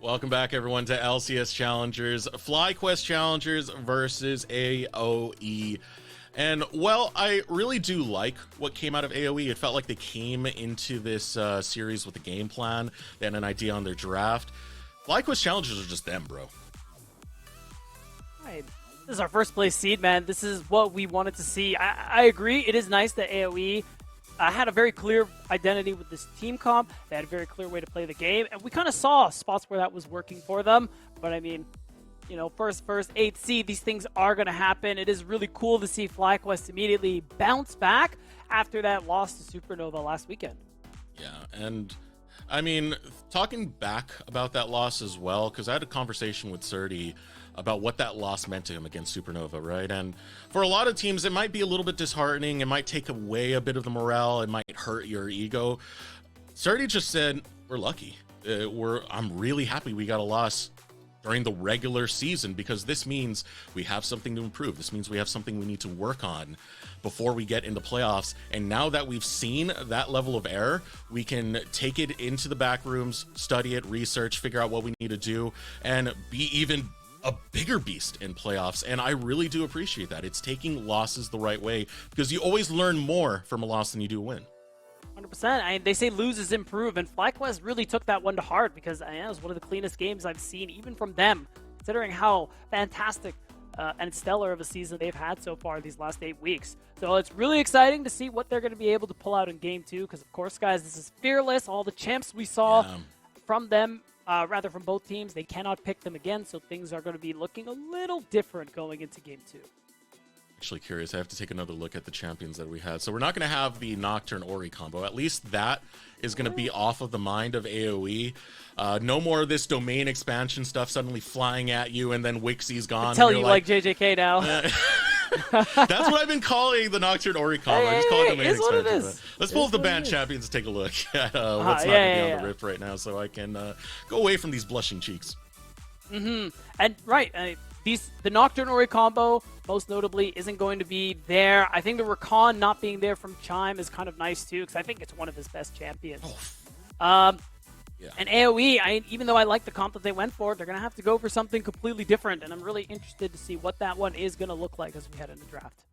Welcome back, everyone, to LCS Challengers, FlyQuest Challengers versus AOE. And, well, I really do like what came out of AOE. It felt like they came into this series with a game plan. They had an idea on their draft. FlyQuest Challengers are just them, bro. Right. This is our first place seed, man. This is what we wanted to see. I agree. It is nice that AOE had a very clear identity with this team comp. They had a very clear way to play the game, and we kind of saw spots where that was working for them. But I mean, you know, first 8th seed, these things are going to happen. It is really cool to see FlyQuest immediately bounce back after that loss to Supernova last weekend. Yeah, and I mean, talking back about that loss as well, because I had a conversation with Surdy about what that loss meant to him against Supernova, right? And for a lot of teams, it might be a little bit disheartening. It might take away a bit of the morale. It might hurt your ego. Surdy just said, we're lucky. I'm really happy we got a loss during the regular season, because this means we have something to improve. This means we have something we need to work on before we get into playoffs. And now that we've seen that level of error, we can take it into the back rooms, study it, research, figure out what we need to do, and be even a bigger beast in playoffs. And I really do appreciate that. It's taking losses the right way, because you always learn more from a loss than you do a win. 100%. They say lose is improve, and FlyQuest really took that one to heart, because it was one of the cleanest games I've seen, even from them, considering how fantastic and stellar of a season they've had so far these last 8 weeks. So it's really exciting to see what they're going to be able to pull out in Game 2, because, of course, guys, this is Fearless. All the champs we saw from them, rather from both teams, they cannot pick them again, so things are going to be looking a little different going into Game 2. Actually curious. I have to take another look at the champions that we had. So we're not going to have the Nocturne Ori combo. At least that is going to be off of the mind of AOE. No more of this domain expansion stuff suddenly flying at you and then Wixie's gone. Tell you like JJK now. That's what I've been calling the Nocturne Ori combo. I just call it domain expansion. What it is. Let's pull up the band champions and take a look at what's not going to be on the Rift right now, so I can go away from these blushing cheeks. And the Nocturne Ori combo, most notably, isn't going to be there. I think the Rakan not being there from Chime is kind of nice too, because I think it's one of his best champions. And AOE, even though I like the comp that they went for, they're going to have to go for something completely different, and I'm really interested to see what that one is going to look like as we head into draft.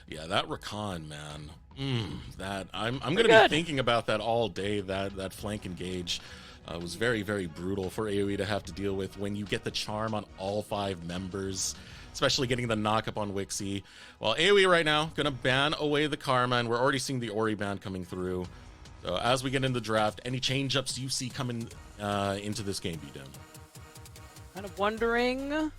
Yeah, that Rakan, man. That I'm going to be thinking about that all day. That flank engage was very, very brutal for AOE to have to deal with when you get the charm on all 5 members, especially getting the knock-up on Wixie. Well, AOE right now going to ban away the Karma, and we're already seeing the Ori ban coming through. So as we get into the draft, any change-ups you see coming into this game, B-Dem? Kind of wondering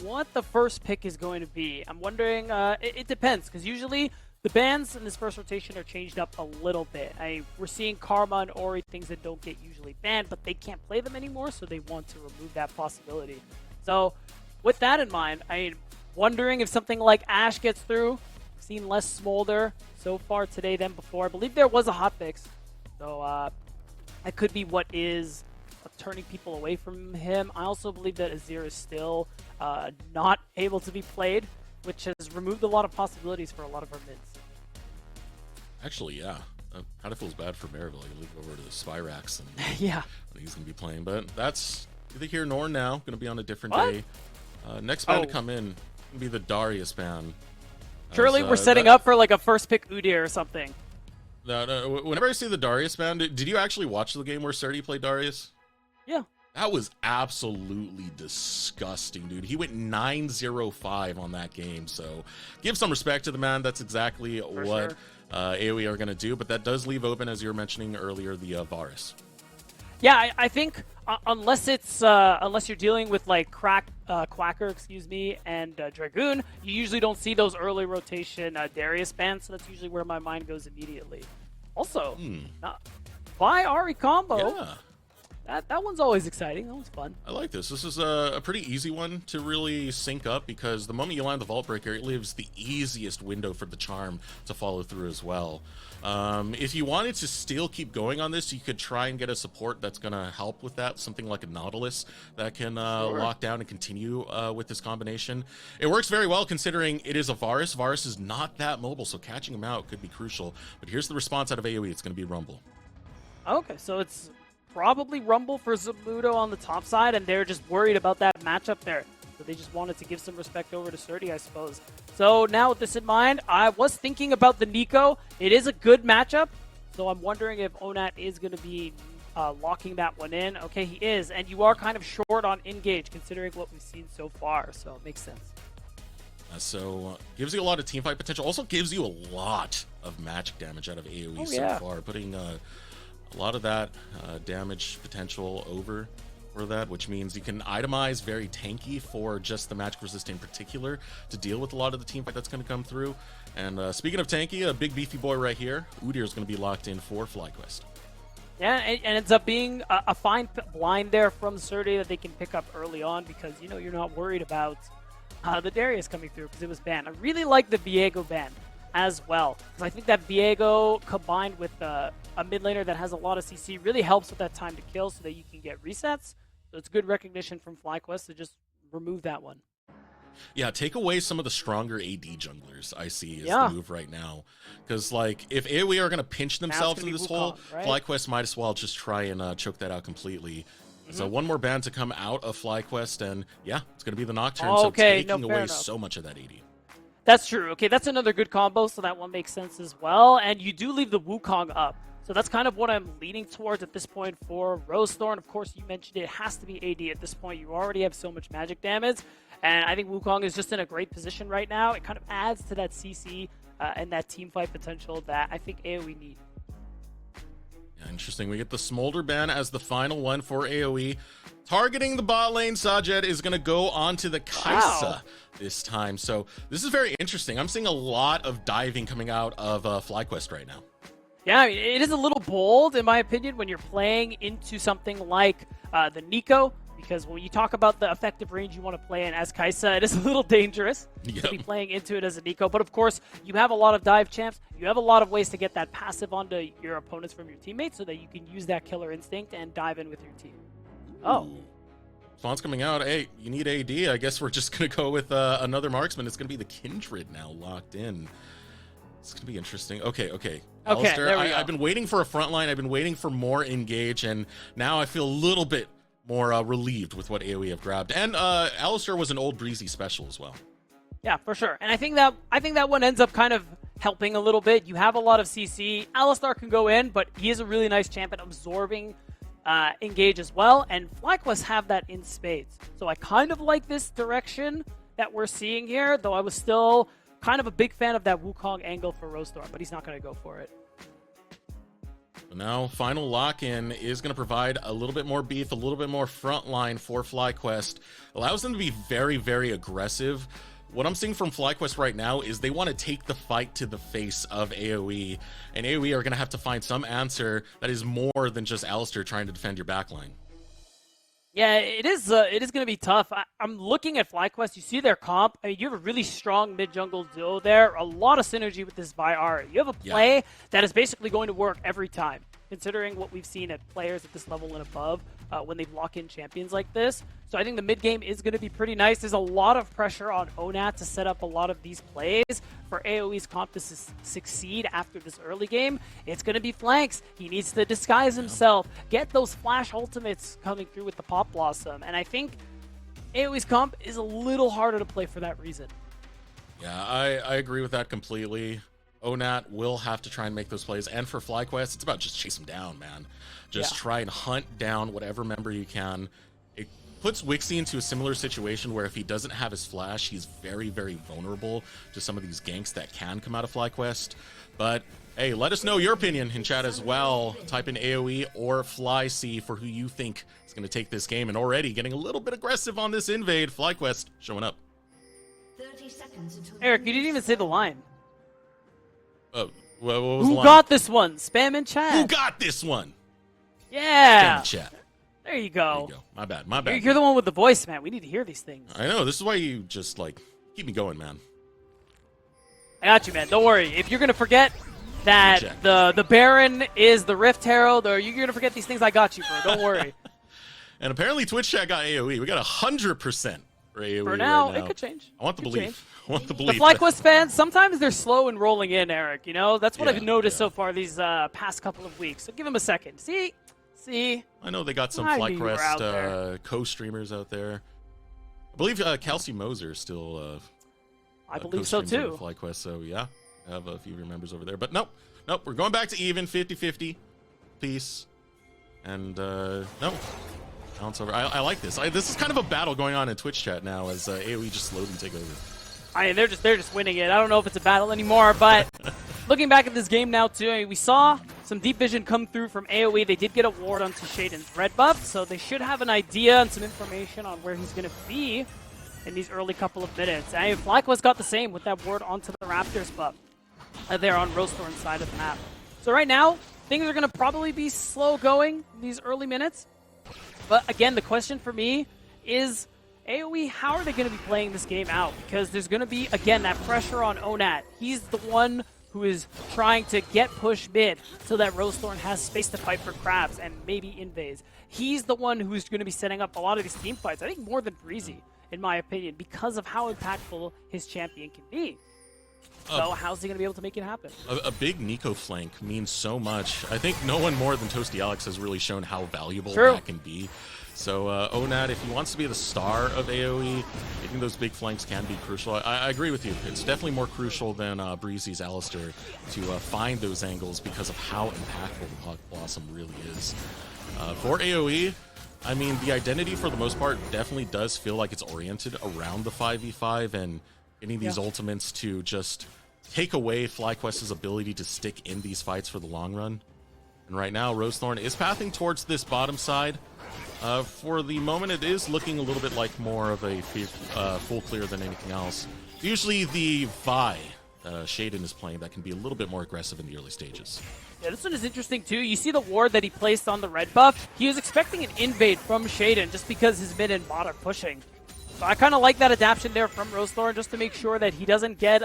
what the first pick is going to be. I'm wondering, it depends, because usually the bans in this first rotation are changed up a little bit. We're seeing Karma and Ori, things that don't get usually banned, but they can't play them anymore, so they want to remove that possibility. So with that in mind, I'm wondering if something like Ashe gets through. I've seen less Smolder so far today than before. I believe there was a hotfix, so that could be what is turning people away from him. I also believe that Azir is still not able to be played, which has removed a lot of possibilities for a lot of our mids. Actually, yeah. Kind of feels bad for Maryville. I leave over to the Spyrax, and yeah, he's going to be playing. But that's either here nor now. Going to be on a different day. Next ban to come in going to be the Darius ban. Surely we're setting up for like a first pick Udyr or something. No, whenever I see the Darius ban, did you actually watch the game where Surdy played Darius? Yeah. That was absolutely disgusting, dude. He went 9-0-5 on that game, so give some respect to the man. That's exactly what AOE are going to do, but that does leave open, as you were mentioning earlier, the Varus. Yeah, I think unless it's unless you're dealing with like Quacker, and Dragoon, you usually don't see those early rotation Darius bans, so that's usually where my mind goes immediately. Also, by Ari combo. Yeah. That one's always exciting. That one's fun. I like this. This is a pretty easy one to really sync up, because the moment you land the Vault Breaker, it leaves the easiest window for the charm to follow through as well. If you wanted to still keep going on this, you could try and get a support that's going to help with that, something like a Nautilus that can lock down and continue with this combination. It works very well considering it is a Varus. Varus is not that mobile, so catching him out could be crucial. But here's the response out of AoE. It's going to be Rumble. Okay, so it's probably rumble for Zamudo on the top side, and they're just worried about that matchup there. So they just wanted to give some respect over to Surdy, I suppose. So now with this in mind, I was thinking about the Nico. It is a good matchup, so I'm wondering if Onat is going to be locking that one in. Okay, he is, and you are kind of short on engage considering what we've seen so far, so it makes sense. So gives you a lot of teamfight potential. Also gives you a lot of magic damage out of AoE so far, putting a lot of that damage potential over for that, which means you can itemize very tanky for just the magic resist in particular to deal with a lot of the teamfight that's going to come through. And speaking of tanky, a big beefy boy right here, Udyr is going to be locked in for FlyQuest. Yeah, it ends up being a fine blind there from Surdy that they can pick up early on because, you know, you're not worried about the Darius coming through because it was banned. I really like the Viego ban as well. I think that Viego combined with a mid laner that has a lot of CC really helps with that time to kill so that you can get resets. So it's good recognition from FlyQuest to just remove that one. Yeah, take away some of the stronger AD junglers I see is the move right now. Because, like, if AoE are going to pinch themselves in this hole, right? FlyQuest might as well just try and choke that out completely. So one more ban to come out of FlyQuest, and yeah, it's going to be the Nocturne, so taking away so much of that AD. That's true. Okay, that's another good combo, so that one makes sense as well. And you do leave the Wukong up. So that's kind of what I'm leaning towards at this point for Rosethorn. Of course, you mentioned it has to be AD at this point. You already have so much magic damage. And I think Wukong is just in a great position right now. It kind of adds to that CC and that team fight potential that I think AoE need. Yeah, interesting. We get the Smolder ban as the final one for AoE. Targeting the bot lane, Sajed is going to go on to the Kaisa this time. So this is very interesting. I'm seeing a lot of diving coming out of FlyQuest right now. Yeah, I mean, it is a little bold, in my opinion, when you're playing into something like the Nico, because when you talk about the effective range you want to play in as Kaisa, it is a little dangerous to be playing into it as a Nico. But of course, you have a lot of dive champs. You have a lot of ways to get that passive onto your opponents from your teammates so that you can use that killer instinct and dive in with your team. Oh. Spawn's coming out. Hey, you need AD. I guess we're just going to go with another marksman. It's going to be the Kindred now locked in. It's going to be interesting. Okay. Alistair, I've been waiting for a front line. I've been waiting for more engage, and now I feel a little bit more relieved with what AoE have grabbed. And Alistair was an old breezy special as well. Yeah, for sure. And I think that one ends up kind of helping a little bit. You have a lot of CC. Alistair can go in, but he is a really nice champ at absorbing engage as well. And FlyQuest have that in spades. So I kind of like this direction that we're seeing here, though I was still kind of a big fan of that Wukong angle for Rosethorn, but he's not going to go for it. So now, final lock-in is going to provide a little bit more beef, a little bit more front line for FlyQuest. Allows them to be very, very aggressive. What I'm seeing from FlyQuest right now is they want to take the fight to the face of AoE, and AoE are going to have to find some answer that is more than just Alistair trying to defend your backline. Yeah, it is going to be tough. I'm looking at FlyQuest. You see their comp. I mean, you have a really strong mid-jungle duo there. A lot of synergy with this Vi. You have a play that is basically going to work every time, considering what we've seen at players at this level and above when they lock in champions like this. So I think the mid-game is going to be pretty nice. There's a lot of pressure on Onat to set up a lot of these plays for AoE's comp to succeed after this early game. It's going to be flanks. He needs to disguise himself, get those flash ultimates coming through with the Pop Blossom. And I think AoE's comp is a little harder to play for that reason. Yeah, I agree with that completely. Onat will have to try and make those plays. And for FlyQuest, it's about just chase him down, man. Just try and hunt down whatever member you can. It puts Wixie into a similar situation where if he doesn't have his flash, he's very, very vulnerable to some of these ganks that can come out of FlyQuest. But hey, let us know your opinion in chat as well. Type in AoE or FlyC for who you think is going to take this game. And already getting a little bit aggressive on this invade. FlyQuest showing up. 30 seconds until Eric, you didn't even say the line. Oh, what was Who the line? got this one? Spam in chat. Who got this one? Yeah. Spam in chat. There you There go. you go. My bad. My bad. You're the one with the voice, man. We need to hear these things. I know. This is why you just, like, keep me going, man. I got you, man. Don't worry. If you're going to forget that Check. the Baron is the Rift Herald, or you're going to forget these things, I got you, bro. Don't worry. And apparently Twitch chat got AoE. We got 100% for AoE For now, right now. it could change. I want the Could belief. change. I want the The belief. FlyQuest fans, sometimes they're slow in rolling in, Eric. You know, that's what Yeah, I've noticed yeah. so far these past couple of weeks. So give them a second. See See? I know they got some I knew you were out there. FlyQuest co-streamers out there. I believe Kelsey Moser is still I believe so co-streams too. over FlyQuest, so yeah, I have a few of your members over there. But nope, we're going back to even 50-50 piece. And no, balance over. I like this. This is kind of a battle going on in Twitch chat now as AOE just slowly take over. I mean, they're just winning it. I don't know if it's a battle anymore, but looking back at this game now too, I mean, we saw some deep vision come through from AOE. They did get a ward onto Shaden's red buff, so they should have an idea and some information on where he's going to be in these early couple of minutes. I mean, FlyQuest got the same with that ward onto the Raptors buff there on Rosethorn's side of the map. So right now, things are going to probably be slow going in these early minutes. But again, the question for me is, AOE, how are they going to be playing this game out? Because there's going to be, again, that pressure on Onat. He's the one who is trying to get push mid so that Rosethorn has space to fight for Crabs and maybe invades. He's the one who's going to be setting up a lot of these team fights, I think more than Breezy, in my opinion, because of how impactful his champion can be. So how's he going to be able to make it happen? A big Nico flank means so much. I think no one more than Toasty Alex has really shown how valuable that can be. So Onat, if he wants to be the star of AOE, I think those big flanks can be crucial. I agree with you. It's definitely more crucial than Breezy's Alistair to find those angles because of how impactful Hawk Blossom really is. For AOE, I mean, the identity for the most part definitely does feel like it's oriented around the 5v5 and getting these ultimates to just take away FlyQuest's ability to stick in these fights for the long run. And right now, Rosethorn is pathing towards this bottom side. For the moment, it is looking a little bit like more of a full clear than anything else. Usually the Vi Shaden is playing that can be a little bit more aggressive in the early stages. Yeah, this one is interesting too. You see the ward that he placed on the red buff. He was expecting an invade from Shaden just because his mid and bot are pushing. So I kind of like that adaptation there from Rosethorn just to make sure that he doesn't get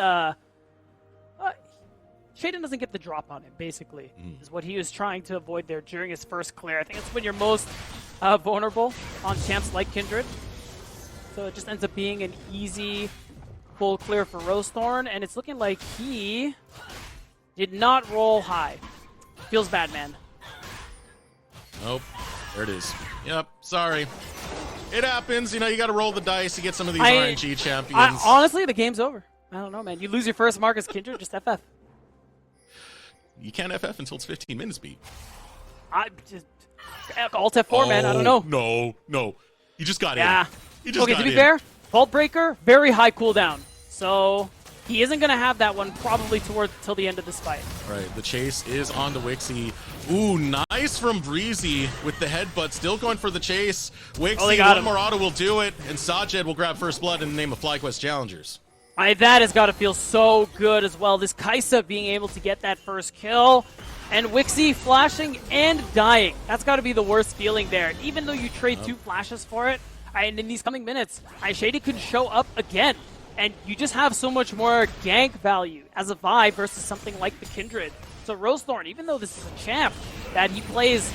Shaden doesn't get the drop on him, basically, is what he was trying to avoid there during his first clear. I think it's when you're most vulnerable on champs like Kindred. So it just ends up being an easy full clear for Rosethorn, and it's looking like he did not roll high. Feels bad, man. Nope. There it is. Yep. Sorry. It happens. You know, you got to roll the dice to get some of these RNG champions. Honestly, the game's over. I don't know, man. You lose your first mark as Kindred, just FF. You can't FF until it's 15 minutes beat. I just Alt F4, man. I don't know. No. You just got in. You just okay, got to be in. fair, Vault Breaker, very high cooldown. So he isn't going to have that one probably till the end of this fight. Right, the chase is on to Wixie. Ooh, nice from Breezy with the headbutt. Still going for the chase. Wixie, one more auto will do it, and Sajed will grab first blood in the name of FlyQuest Challengers. That has got to feel so good as well. This Kaisa being able to get that first kill, and Wixie flashing and dying. That's got to be the worst feeling there. Even though you trade 2 flashes for it, and in these coming minutes, Shady could show up again. And you just have so much more gank value as a Vi versus something like the Kindred. So Rosethorn, even though this is a champ that he plays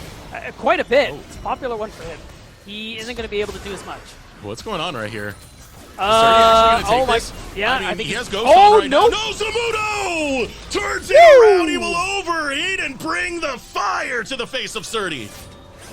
quite a bit, it's a popular one for him, he isn't going to be able to do as much. What's going on right here? Yeah, I mean, he has Ghost on right now. No, Zamudo! Turns it around, he will overheat and bring the fire to the face of Surdy.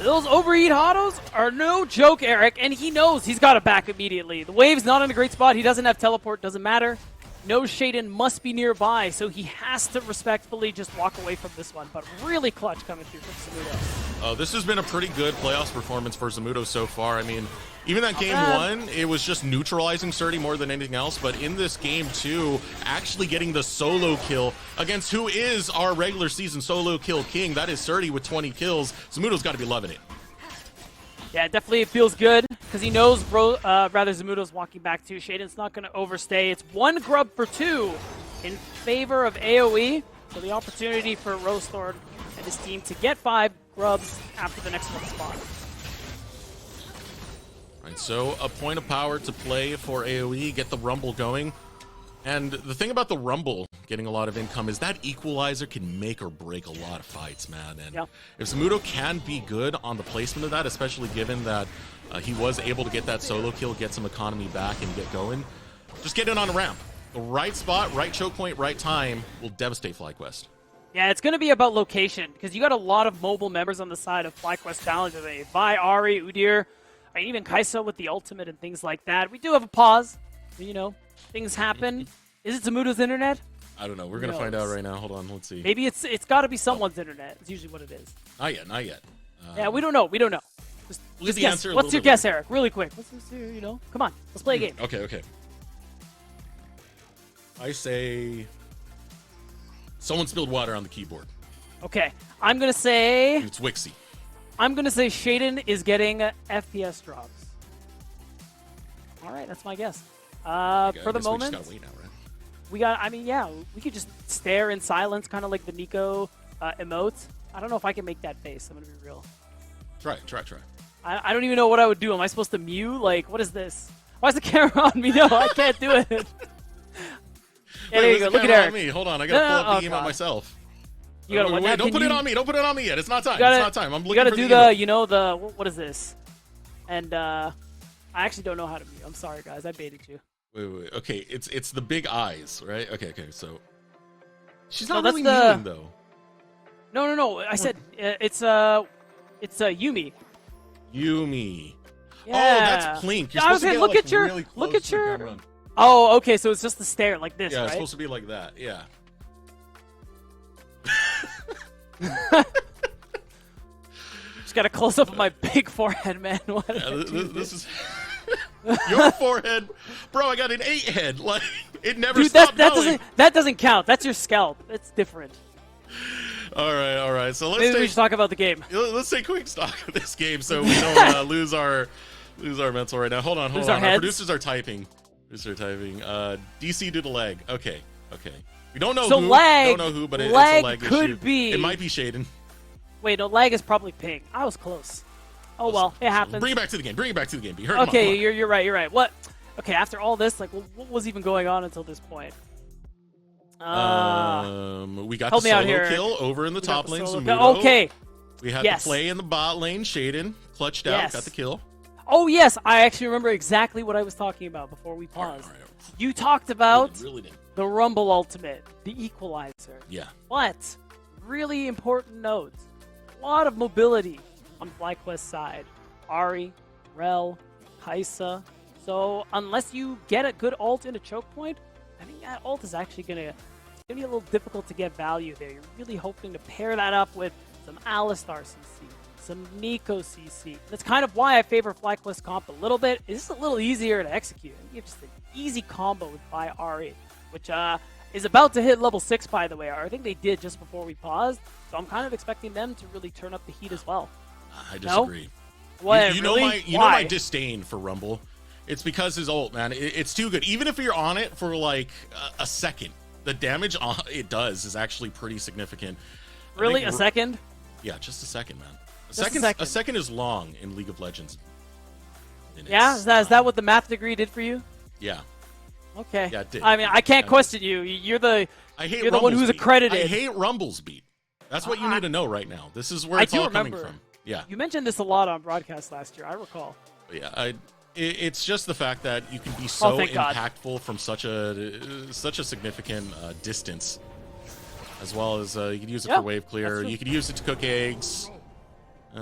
Those overheat autos are no joke, Eric, and he knows he's got to back immediately. The wave's not in a great spot. He doesn't have teleport, doesn't matter. No Shaden must be nearby, so he has to respectfully just walk away from this one. But really clutch coming through from Zamudo. This has been a pretty good playoffs performance for Zamudo so far. I mean, even that game 1, it was just neutralizing Surdy more than anything else. But in this game 2, actually getting the solo kill against who is our regular season solo kill king. That is Surdy with 20 kills. Zamudo's got to be loving it. Yeah, definitely it feels good because he knows Zamudo's walking back too. Shaden's not going to overstay. It's 1 grub for 2 in favor of AOE. So the opportunity for Rosethorn and his team to get 5 grubs after the next one spot. Right, so a point of power to play for AOE, get the Rumble going. And the thing about the Rumble getting a lot of income is that equalizer can make or break a lot of fights, man. And if Zamudo can be good on the placement of that, especially given that he was able to get that solo kill, get some economy back and get going, just get in on a ramp. The right spot, right choke point, right time will devastate FlyQuest. Yeah, it's going to be about location, because you got a lot of mobile members on the side of FlyQuest Challengers. Vi, Ari, Udyr, and even Kai'Sa with the ultimate and things like that. We do have a pause. You know, things happen. Is it Zamudo's internet? I don't know. We're going to find out right now. Hold on. Let's see. Maybe it's got to be someone's internet. It's usually what it is. Not yet. Not yet. Yeah, we don't know. We don't know. Just the guess. answer a What's little your bit guess, later. Eric? Really quick. Let's just, you know, come on. Let's play a game. Okay, okay. I say someone spilled water on the keyboard. Okay. I'm going to say... It's Wixie. I'm going to say Shaden is getting FPS drops. All right, that's my guess. I For the guess we moment, just gotta wait now, right? we got, I mean, yeah, we could just stare in silence, kind of like the Nico emote. I don't know if I can make that face. I'm going to be real. Try. I don't even know what I would do. Am I supposed to mew? Like, what is this? Why is the camera on me? No, I can't do it. Yeah, there you go. Look at Eric. Me. Hold on, I gotta pull up the emote God. myself. You gotta wait, don't put it on me. Don't put it on me yet. It's not time. Gotta, it's not time. I'm looking you gotta for do the emote. you know, the what is this? And I actually don't know how to mute. I'm sorry, guys. I baited you. Wait. Okay, it's the big eyes, right? Okay. So she's No, not that's really the- mewing though. No. I said it's Yumi. Yumi. Yeah. Oh, that's Plink. You're I was supposed to saying, get, look like, at your really look close at to the your. camera. Oh, okay. So it's just the stare like this, Yeah, right? it's supposed to be like that. Yeah. Just got a close up of my big forehead, man. What did I do? This is your forehead, bro. I got an 8 head. Like it never Dude, stopped that going. doesn't count. That's your scalp. That's different. All right. So Maybe we should talk about the game. let's take quick stock of this game so we don't lose our mental right now. Hold on. Lose our Our heads? producers are typing. DC due to lag. Okay. We don't know So who. lag- Don't know who, but it's a lag lag could issue. be- It might be Shaden. Wait, no, lag is probably ping. I was close. Oh well, it happens. Bring it back to the game. You heard him. Okay, Come on. you're right. You're right. What? Okay, after all this, like, what was even going on until this point? We got the help me out solo here. kill over in the We got top the lane. solo Zamudo. kill. Okay. We had Yes. the play in the bot lane. Shaden clutched out, Yes. got the kill. Oh yes, I actually remember exactly what I was talking about before we paused. All right. You talked about Really did. the Rumble ultimate, the equalizer. Yeah. But really important notes. A lot of mobility on FlyQuest's side. Ari, Rel, Kai'Sa. So unless you get a good ult in a choke point, I think that ult is actually gonna be a little difficult to get value there. You're really hoping to pair that up with some Alistar CC, some Nico CC. That's kind of why I favor FlyQuest comp a little bit. It's just a little easier to execute. You have just an easy combo with Vi Ari, which is about to hit level 6, by the way. I think they did just before we paused. So I'm kind of expecting them to really turn up the heat as well. I disagree. What? You really? know Why? my disdain for Rumble. It's because his ult, man. It's too good. Even if you're on it for like a second, the damage it does is actually pretty significant. I Really? think A second? Yeah, just a second, man. Just a second. A second is long in League of Legends. Yeah? Is that what the math degree did for you? Yeah. Okay. Yeah, it did. I mean, I can't Yeah. question you. You're the I hate You're the one Rumble's who's beat. accredited. I hate Rumble's beat. That's what you need to know right now. This is where I it's do all coming remember. from. Yeah. You mentioned this a lot on broadcast last year. I recall. Yeah, it's just the fact that you can be so thank God. impactful from such a significant distance, as well as you could use it Yeah, for wave clear. that's true. You could use it to cook eggs.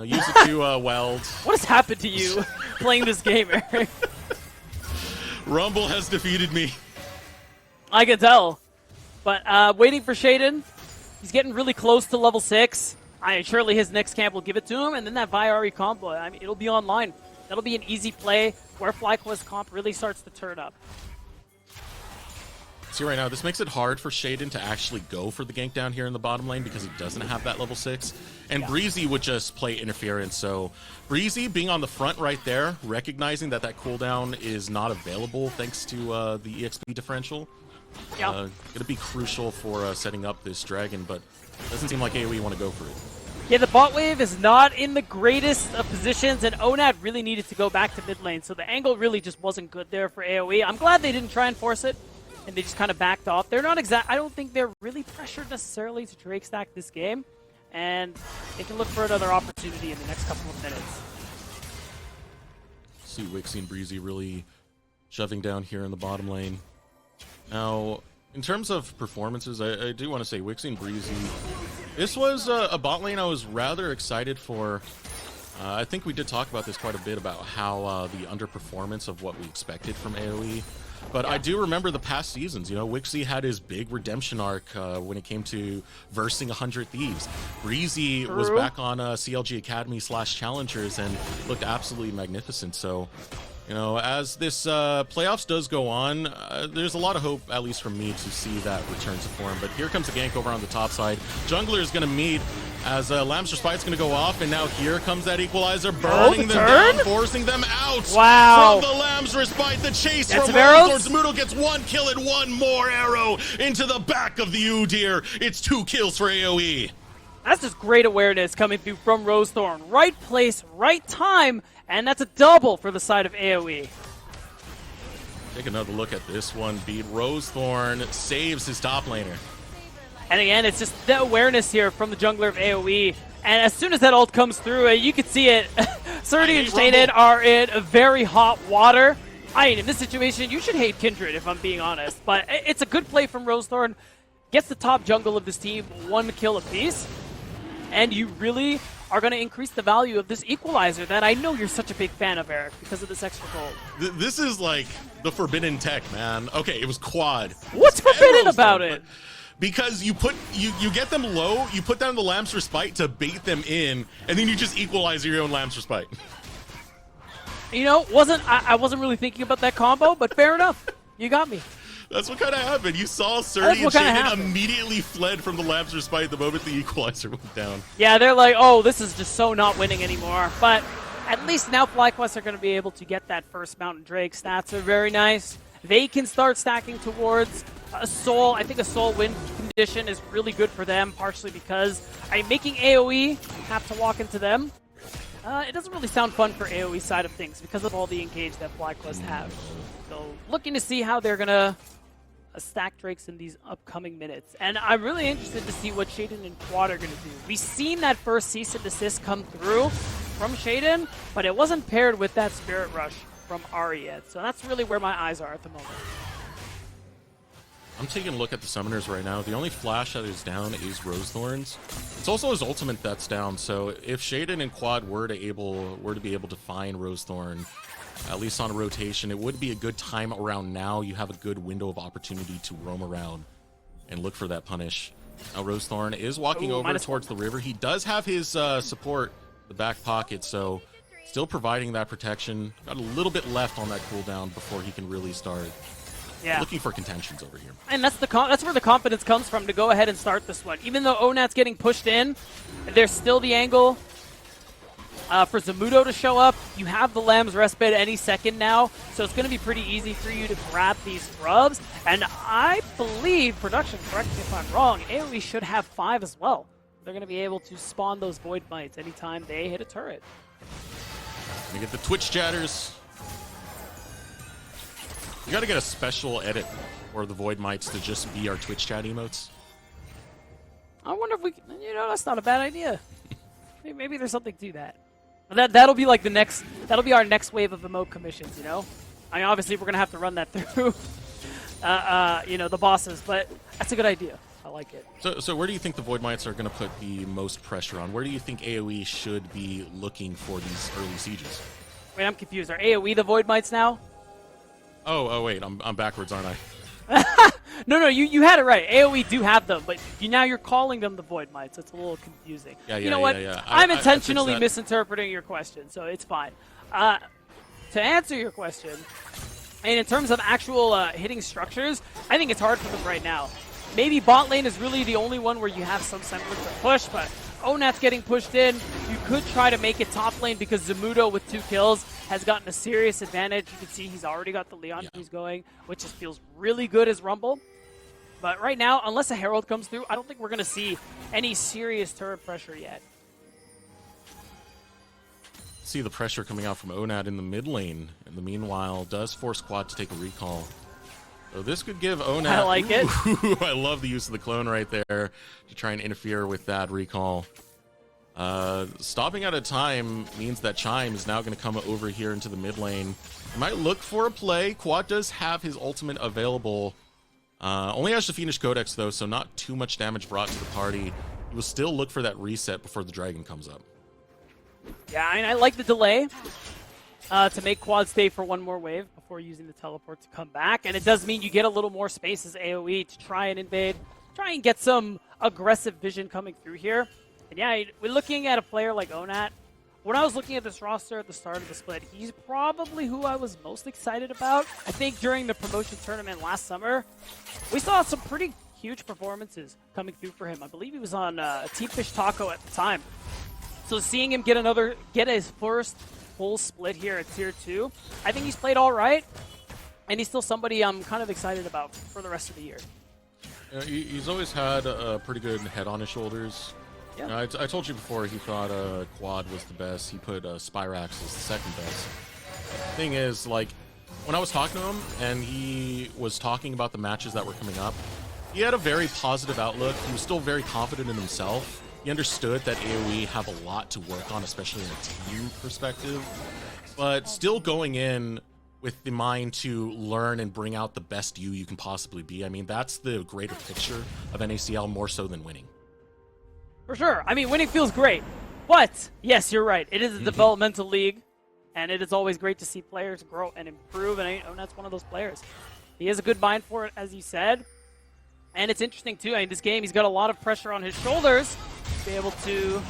Use it to weld. What has happened to you playing this game, Eric? Rumble has defeated me. I can tell. But waiting for Shaden. He's getting really close to level 6. Surely his next camp will give it to him, and then that Vi Ari combo. I mean, it'll be online. That'll be an easy play where FlyQuest comp really starts to turn up. See right now, this makes it hard for Shaden to actually go for the gank down here in the bottom lane because he doesn't have that level 6. And Yeah. Breezy would just play interference. So Breezy being on the front right there, recognizing that cooldown is not available thanks to the EXP differential, Yeah. going to be crucial for setting up this dragon, but doesn't seem like AOE want to go for it. Yeah, the bot wave is not in the greatest of positions, and Onad really needed to go back to mid lane, so the angle really just wasn't good there for AOE. I'm glad they didn't try and force it, and they just kind of backed off. They're not I don't think they're really pressured necessarily to Drake stack this game, and they can look for another opportunity in the next couple of minutes. See Wixie and Breezy really shoving down here in the bottom lane. Now, In terms of performances, I do want to say Wixie and Breezy. This was a bot lane I was rather excited for. I think we did talk about this quite a bit about how the underperformance of what we expected from AOE. But I do remember the past seasons, you know, Wixie had his big redemption arc when it came to versing 100 Thieves. Breezy was back on CLG Academy / Challengers and looked absolutely magnificent. So, you know, as this playoffs does go on, there's a lot of hope, at least from me, to see that return to form. But here comes a gank over on the top side. Jungler is going to meet as Lamb's Respite's going to go off, and now here comes that equalizer, burning them down, forcing them out. Wow. From the Lamb's Respite, the chase That's from Rose. Zamudo gets one kill and one more arrow into the back of the Udyr. It's 2 kills for AOE. That's just great awareness coming through from Rosethorn. Right place, right time, and that's a double for the side of AOE. Take another look at this one. Beat Rosethorn saves his top laner. And again, it's just the awareness here from the jungler of AoE. And as soon as that ult comes through, you can see it. Surdy and Shayden are in very hot water. I mean, in this situation, you should hate Kindred, if I'm being honest. But it's a good play from Rosethorn. Gets the top jungle of this team 1 kill apiece. And you really are going to increase the value of this equalizer that I know you're such a big fan of, Eric, because of this extra gold. This is like the forbidden tech, man. Okay, it was quad. What's forbidden about it? Because you get them low, you put down the Lamb's Respite to bait them in, and then you just equalize your own Lamb's Respite. You know, I wasn't really thinking about that combo, but fair enough. You got me. That's what kind of happened. You saw Surdy and Shayden immediately fled from the Lamb's Respite the moment the equalizer went down. Yeah, they're like, oh, this is just so not winning anymore. But at least now FlyQuest are going to be able to get that first Mountain Drake. Stats are very nice. They can start stacking towards a Soul. I think a Soul win condition is really good for them, partially because making AoE have to walk into them. It doesn't really sound fun for AoE side of things because of all the engage that FlyQuest have. So looking to see how they're going to stack Drakes in these upcoming minutes. And I'm really interested to see what Shayden and Quad are going to do. We've seen that first cease and desist come through from Shayden, but it wasn't paired with that Spirit Rush from Ahri yet. So that's really where my eyes are at the moment. I'm taking a look at the summoners right now. The only flash that is down is Rosethorn's. It's also his ultimate that's down. So if Shayden and Quad were to be able to find Rosethorn, at least on a rotation, it would be a good time around now. You have a good window of opportunity to roam around and look for that punish. Now Rosethorn is walking over towards the river. He does have his support, the back pocket, so still providing that protection. Got a little bit left on that cooldown before he can really start looking for contentions over here. And that's where the confidence comes from to go ahead and start this one. Even though Onat's getting pushed in, there's still the angle for Zamudo to show up. You have the Lamb's Respite any second now, so it's going to be pretty easy for you to grab these grubs. And I believe, production, correct me if I'm wrong, AoE should have 5 as well. They're going to be able to spawn those Void Mites anytime they hit a turret. You get the Twitch chatters. You got to get a special edit for the Void Mites to just be our Twitch chat emotes. I wonder if we can, that's not a bad idea. Maybe there's something to that. That'll be like that'll be our next wave of emote commissions, I mean, obviously we're going to have to run that through, the bosses, but that's a good idea. I like it. So where do you think the Void Mites are going to put the most pressure on? Where do you think AoE should be looking for these early sieges? Wait, I'm confused. Are AoE the Void Mites now? Oh wait, I'm backwards, aren't I? No, you had it right. AoE do have them, but now you're calling them the Void Mites. It's a little confusing. You know what? I'm intentionally misinterpreting your question, so it's fine. To answer your question, and in terms of actual hitting structures, I think it's hard for them right now. Maybe bot lane is really the only one where you have some semblance of push, but Onat's getting pushed in. You could try to make it top lane because Zamudo with 2 kills has gotten a serious advantage. You can see he's already got the Leon who's going, which just feels really good as Rumble. But right now, unless a Herald comes through, I don't think we're going to see any serious turret pressure yet. See the pressure coming out from Onat in the mid lane. In the meanwhile, does force Quad to take a recall. So this could give Onat... I like it. I love the use of the clone right there to try and interfere with that recall. Stopping at a time means that Chime is now going to come over here into the mid lane. Might look for a play. Quad does have his ultimate available. Only has the Fiendish Codex, though, so not too much damage brought to the party. He will still look for that reset before the dragon comes up. Yeah, I like the delay to make Quad stay for one more wave before using the teleport to come back. And it does mean you get a little more space as AoE to try and invade, try and get some aggressive vision coming through here. And yeah, we're looking at a player like Onat. When I was looking at this roster at the start of the split, he's probably who I was most excited about. I think during the promotion tournament last summer, we saw some pretty huge performances coming through for him. I believe he was on Team Fish Taco at the time. So seeing him get his first full split here at Tier 2, I think he's played all right. And he's still somebody I'm kind of excited about for the rest of the year. He's always had a pretty good head on his shoulders. Yeah. I told you before he thought Quad was the best. He put Spyrax as the second best. Thing is, like, when I was talking to him and he was talking about the matches that were coming up, he had a very positive outlook. He was still very confident in himself. He understood that AoE have a lot to work on, especially in a team perspective, but still going in with the mind to learn and bring out the best you can possibly be. I mean, that's the greater picture of NACL more so than winning. For sure. I mean, winning feels great. But, yes, you're right. It is a developmental league, and it is always great to see players grow and improve, and Onat's one of those players. He has a good mind for it, as you said. And it's interesting, too. I mean, this game, he's got a lot of pressure on his shoulders to be able to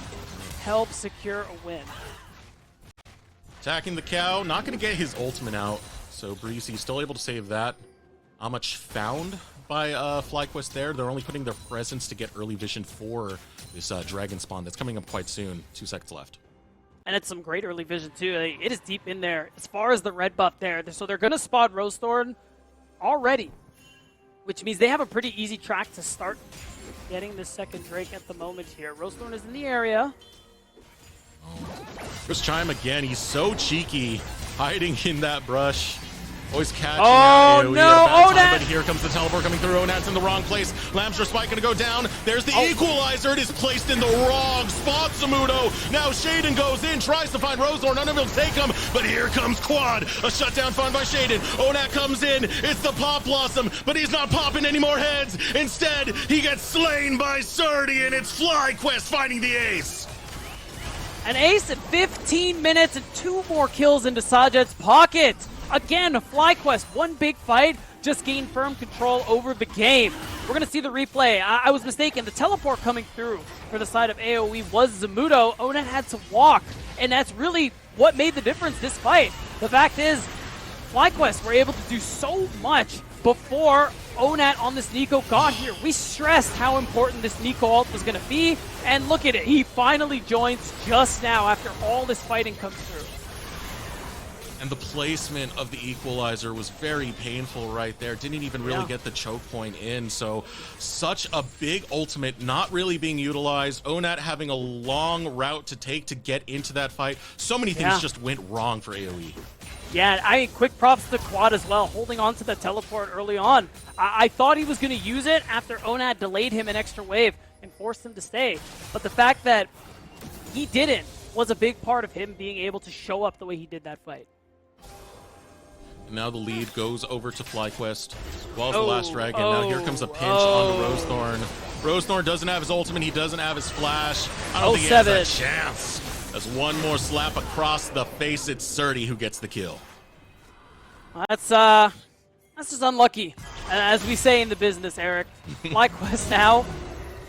help secure a win. Attacking the cow, not going to get his ultimate out, so Breezy still able to save that. Not much found by FlyQuest there. They're only putting their presence to get early vision for this dragon spawn that's coming up quite soon. 2 seconds left. And it's some great early vision, too. It is deep in there as far as the red buff there. So they're going to spot Rose Thorn already, which means they have a pretty easy track to start getting this second Drake at the moment here. Rose Thorn is in the area. Chris Chime again. He's so cheeky, hiding in that brush. Always catching Oh, that AoE no, at a bad time, Onat! but here comes the teleport coming through. Onat's in the wrong place. Lamster Spike going to go down. There's the equalizer. It is placed in the wrong spot, Samudo. Now Shaden goes in, tries to find Rosethorn. None of them will take him, but here comes Quad. A shutdown found by Shaden. Onat comes in. It's the Pop Blossom, but he's not popping any more heads. Instead, he gets slain by Surdy, and it's FlyQuest finding the ace. An ace at 15 minutes and 2 more kills into Sajet's pocket. Again, FlyQuest, one big fight, just gained firm control over the game. We're going to see the replay. I was mistaken. The teleport coming through for the side of AoE was Zamudo. Onat had to walk, and that's really what made the difference this fight. The fact is, FlyQuest were able to do so much before Onat on this Nico got here. We stressed how important this Nico ult was going to be, and look at it. He finally joins just now after all this fighting comes through. And the placement of the equalizer was very painful right there. Didn't even really get the choke point in. So such a big ultimate not really being utilized. Onat having a long route to take to get into that fight. So many things just went wrong for AoE. Yeah, quick props to Quad as well, holding on to the teleport early on. I thought he was going to use it after Onat delayed him an extra wave and forced him to stay. But the fact that he didn't was a big part of him being able to show up the way he did that fight. Now the lead goes over to FlyQuest. Well, the last dragon. Now here comes a pinch on the Rosethorn. Rosethorn doesn't have his ultimate. He doesn't have his flash. I don't think he has a chance. As one more slap across the face, it's Surdy who gets the kill. That's just unlucky, as we say in the business, Eric. FlyQuest now,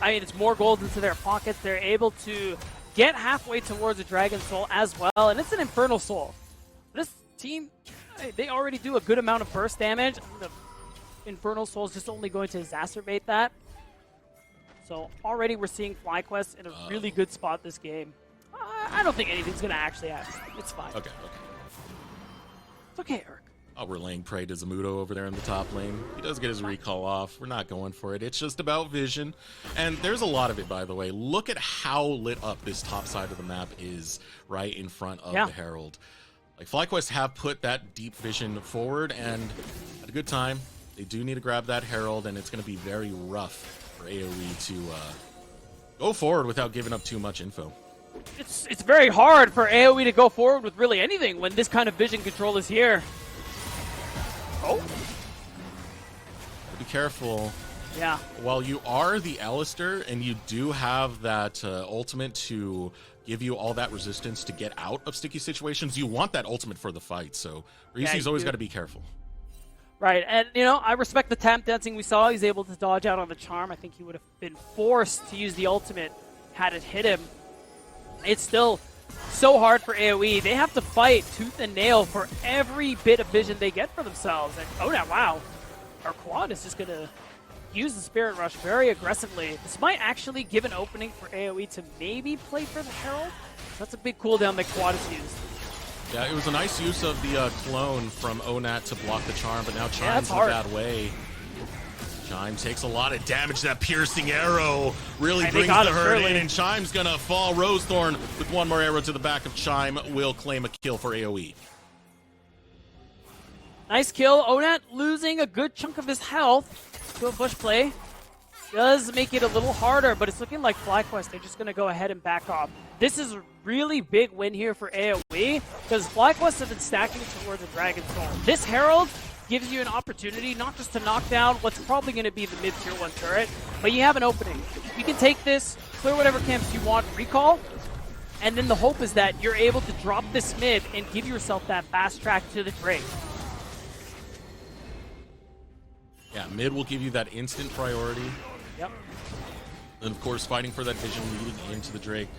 I mean, it's more gold into their pockets. They're able to get halfway towards a Dragon Soul as well, and it's an Infernal Soul. This team, they already do a good amount of burst damage. The Infernal Soul is just only going to exacerbate that. So already we're seeing FlyQuest in a really good spot this game. I don't think anything's going to actually happen. It's fine. Okay. It's okay, Eric. Oh, we're laying prey to Zamudo over there in the top lane. He does get his recall off. We're not going for it. It's just about vision. And there's a lot of it, by the way. Look at how lit up this top side of the map is right in front of the Herald. Like, FlyQuest have put that deep vision forward, and at a good time, they do need to grab that Herald, and it's going to be very rough for AoE to go forward without giving up too much info. It's very hard for AoE to go forward with really anything when this kind of vision control is here. Oh. Be careful. Yeah. While you are the Alistair and you do have that ultimate to give you all that resistance to get out of sticky situations, you want that ultimate for the fight. So Reese's always got to be careful. Right, and you know, I respect the tap dancing we saw. He's able to dodge out on the charm. I think he would have been forced to use the ultimate had it hit him. It's still so hard for AOE. They have to fight tooth and nail for every bit of vision they get for themselves. And oh, now, wow. Our quad is just going to use the Spirit Rush very aggressively. This might actually give an opening for AOE to maybe play for the Herald. That's a big cooldown that quad is used. Yeah, it was a nice use of the clone from Onat to block the charm, but now Chime's in a bad way. Chime takes a lot of damage. That piercing arrow really brings the hurt in, and Chime's going to fall. Rosethorn with one more arrow to the back of Chime will claim a kill for AoE. Nice kill. Onat losing a good chunk of his health to a push play. Does make it a little harder, but it's looking like FlyQuest, they're just going to go ahead and back off. This is a really big win here for AoE, because FlyQuest have been stacking toward the Dragon's Soul. This Herald gives you an opportunity not just to knock down what's probably going to be the mid-tier 1 turret, but you have an opening. You can take this, clear whatever camps you want, recall, and then the hope is that you're able to drop this mid and give yourself that fast track to the Drake. Yeah, mid will give you that instant priority. Yep. And of course, fighting for that vision leading into the Drake.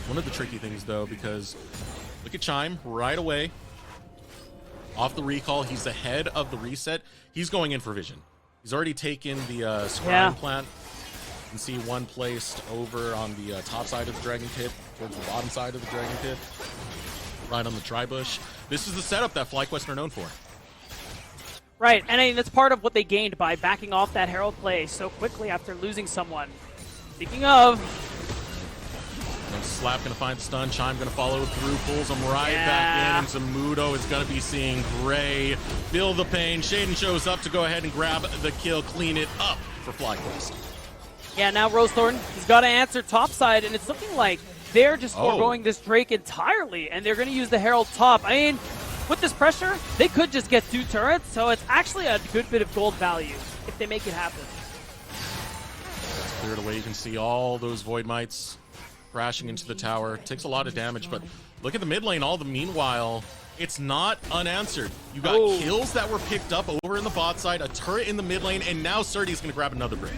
One of the tricky things, though, because look at Chime right away. Off the recall, he's ahead of the reset. He's going in for vision. He's already taken the scrying plant. You can see one placed over on the top side of the Dragon Pit, towards the bottom side of the Dragon Pit, right on the Tri-Bush. This is the setup that FlyQuest are known for. Right, and I mean, that's part of what they gained by backing off that Herald play so quickly after losing someone. Speaking of... Slap going to find the stun, Chime going to follow through, pulls him right back in, and Zamudo is going to be seeing Gray feel the pain. Shaden shows up to go ahead and grab the kill, clean it up for FlyQuest. Yeah, now Rosethorn, he's got to answer topside, and it's looking like they're just foregoing this Drake entirely, and they're going to use the Herald top. I mean... with this pressure, they could just get 2 turrets, so it's actually a good bit of gold value if they make it happen. That's cleared away. You can see all those Void Mites crashing into the tower. Takes a lot of damage, but look at the mid lane. All the meanwhile, it's not unanswered. You got kills that were picked up over in the bot side, a turret in the mid lane, and now Surdy's going to grab another break.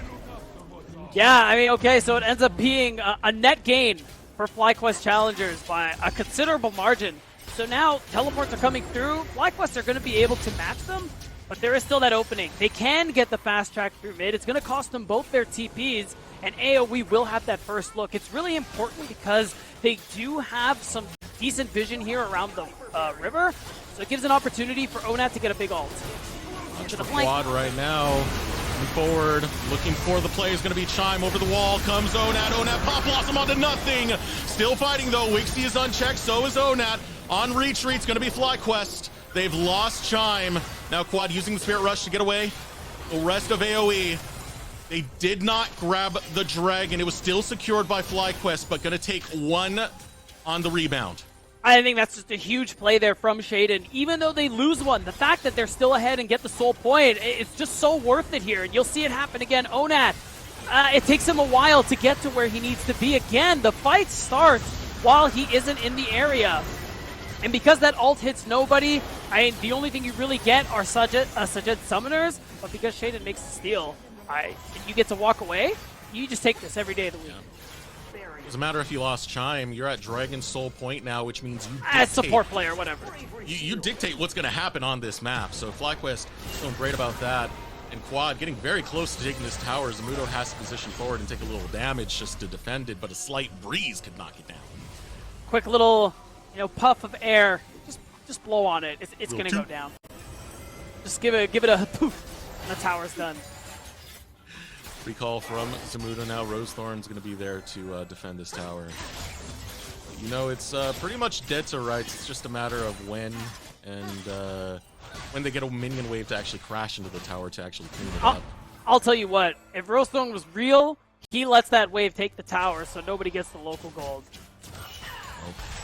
Yeah, I mean, okay, so it ends up being a net gain for FlyQuest Challengers by a considerable margin. So now teleports are coming through. FlyQuest are going to be able to match them, but there is still that opening. They can get the fast track through mid. It's going to cost them both their TPs, and AoE will have that first look. It's really important because they do have some decent vision here around the river, so it gives an opportunity for Onat to get a big ult. Watch the quad right now. Moving forward, looking for the play is going to be Chime over the wall. Comes Onat. Onat pop blossom onto nothing. Still fighting though. Wixie is unchecked. So is Onat. On retreat's going to be FlyQuest. They've lost Chime. Now Quad using the Spirit Rush to get away. The rest of AoE. They did not grab the dragon. It was still secured by FlyQuest, but going to take 1 on the rebound. I think that's just a huge play there from Shaden. Even though they lose one, the fact that they're still ahead and get the soul point, it's just so worth it here. And you'll see it happen again. Onat, it takes him a while to get to where he needs to be. Again, the fight starts while he isn't in the area. And because that ult hits nobody, the only thing you really get are Sajid summoners, but because Shaden makes the steal, you get to walk away, you just take this every day of the week. Yeah. Doesn't matter if you lost Chime, you're at Dragon Soul Point now, which means you as support player, whatever. You dictate what's going to happen on this map, so FlyQuest feeling great about that. And Quad getting very close to taking this tower. Zamudo has to position forward and take a little damage just to defend it, but a slight breeze could knock it down. Quick little... puff of air, just blow on it. It's gonna go down. Just give it a poof, and the tower's done. Recall from Zamudo now. Rosethorn's gonna be there to defend this tower. It's pretty much dead to rights. It's just a matter of when and when they get a minion wave to actually crash into the tower to actually clean it up. I'll tell you what, if Rosethorn was real, he lets that wave take the tower, so nobody gets the local gold.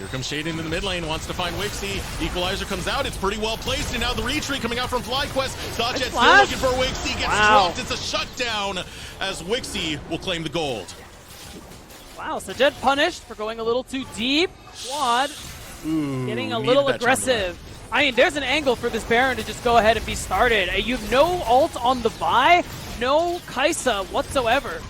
Here comes Shaden in the mid lane, wants to find Wixie. Equalizer comes out, it's pretty well placed, and now the retreat coming out from FlyQuest. Sajed still looking for Wixie, gets dropped, it's a shutdown as Wixie will claim the gold. Wow, Sajed punished for going a little too deep. Quad getting a little aggressive. I mean, there's an angle for this Baron to just go ahead and be started. You have no ult on the Vi, no Kaisa whatsoever.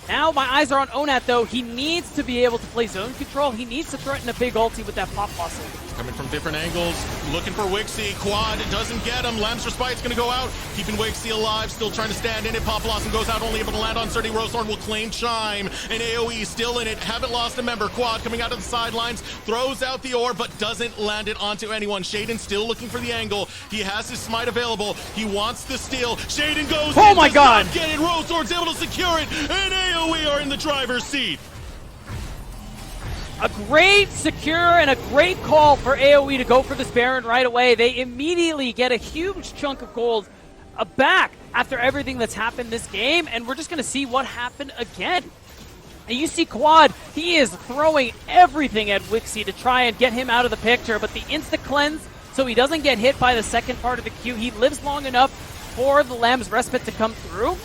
Now my eyes are on Onat though. He needs to be able to play zone control. He needs to threaten a big ulti with that pop blossom. Coming from different angles, looking for Wixie. Quad doesn't get him. Lamb's Respite's gonna go out, keeping Wixie alive, still trying to stand in it. Pop Blossom goes out, only able to land on Sturdy. Rosethorn will claim Chime, and AOE still in it. Haven't lost a member. Quad coming out of the sidelines, throws out the orb, but doesn't land it onto anyone. Shaden still looking for the angle. He has his smite available. He wants the steal. Shaden goes in, my God! Get it. Rosethorn's able to secure it, and AOE are in the driver's seat. A great secure and a great call for AOE to go for this Baron right away. They immediately get a huge chunk of gold back after everything that's happened this game, and we're just going to see what happened again. And you see Quad, he is throwing everything at Wixie to try and get him out of the picture, but the insta-cleanse, so he doesn't get hit by the second part of the Q. He lives long enough for the Lamb's Respite to come through.